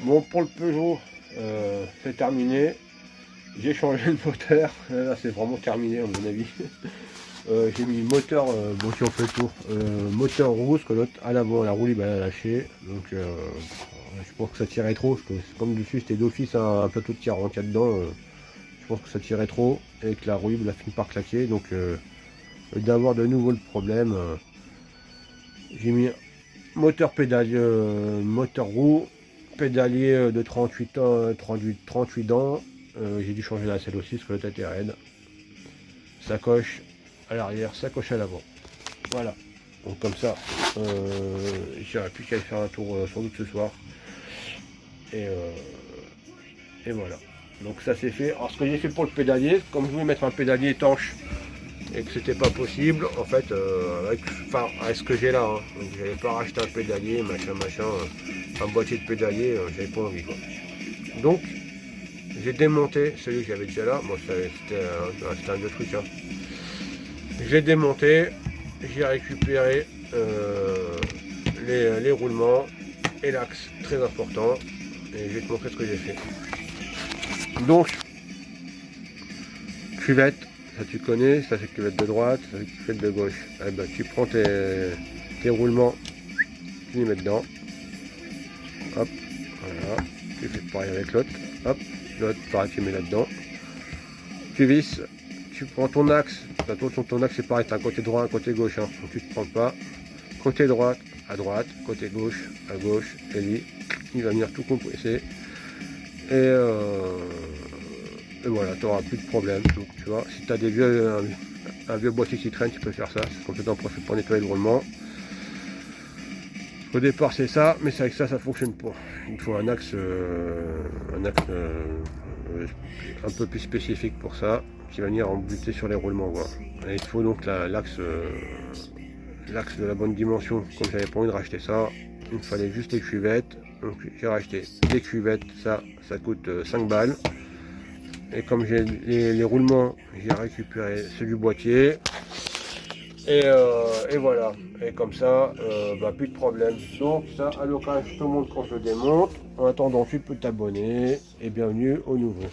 Bon, pour le Peugeot, c'est terminé. J'ai changé le moteur. Là, c'est vraiment terminé, à mon avis. J'ai mis moteur, bon, si on fait le tour, moteur rouge, que l'autre à l'avant, la roue libre, elle a lâché. Donc, je pense que ça tirait trop. Parce que comme dessus, c'était d'office un plateau de tir rentré dedans. Je pense que ça tirait trop et que la roue libre a fini par claquer. Donc, d'avoir de nouveau le problème, j'ai mis moteur pédalier, moteur roue, pédalier de 38 ans, 38 dents. J'ai dû changer la selle aussi parce que le tête est raide. Sacoche à l'arrière, sacoche à l'avant. Voilà. Donc comme ça, j'aurais plus qu'à aller faire un tour sans doute ce soir. Et, voilà. Donc ça c'est fait. Alors ce que j'ai fait pour le pédalier, comme je voulais mettre un pédalier étanche et que c'était pas possible, en fait, avec ce que j'ai là, hein. Donc j'avais pas racheté un pédalier, machin, un boîtier de pédalier, j'avais pas envie quoi. Donc j'ai démonté celui que j'avais déjà là. Bon, c'était un vieux truc, hein. J'ai démonté, j'ai récupéré les roulements et l'axe, très important. Et je vais te montrer ce que j'ai fait. Donc, cuvette, ça tu connais, ça c'est cuvette de droite, ça c'est cuvette de gauche. Eh ben, tu prends tes roulements, tu les mets dedans. Hop, voilà. Tu fais pareil avec l'autre. Hop, l'autre, pareil, tu mets là-dedans. Tu visses, tu prends ton axe. Attention, ton axe c'est pareil, t'as un côté droit, un côté gauche. Hein. Donc tu te prends pas. Côté droite, à droite, côté gauche, à gauche. Et lui, il va venir tout compresser. Et voilà, tu n'auras plus de problème. Donc tu vois, si tu as un vieux boîtier qui traîne, tu peux faire ça. C'est complètement parfait pour nettoyer le roulement. Au départ c'est ça, mais c'est avec ça fonctionne pas. Il faut un axe un peu plus spécifique pour ça, qui va venir en buter sur les roulements. Voilà. Et il faut donc l'axe de la bonne dimension. Comme j'avais pas envie de racheter ça, il me fallait juste les cuvettes. Donc j'ai racheté des cuvettes, ça coûte 5 balles. Et comme j'ai les roulements, j'ai récupéré ceux du boîtier. Et voilà. Et comme ça, plus de problème. Donc ça, à l'occasion, je te montre quand je le démonte. En attendant, tu peux t'abonner. Et bienvenue au nouveau.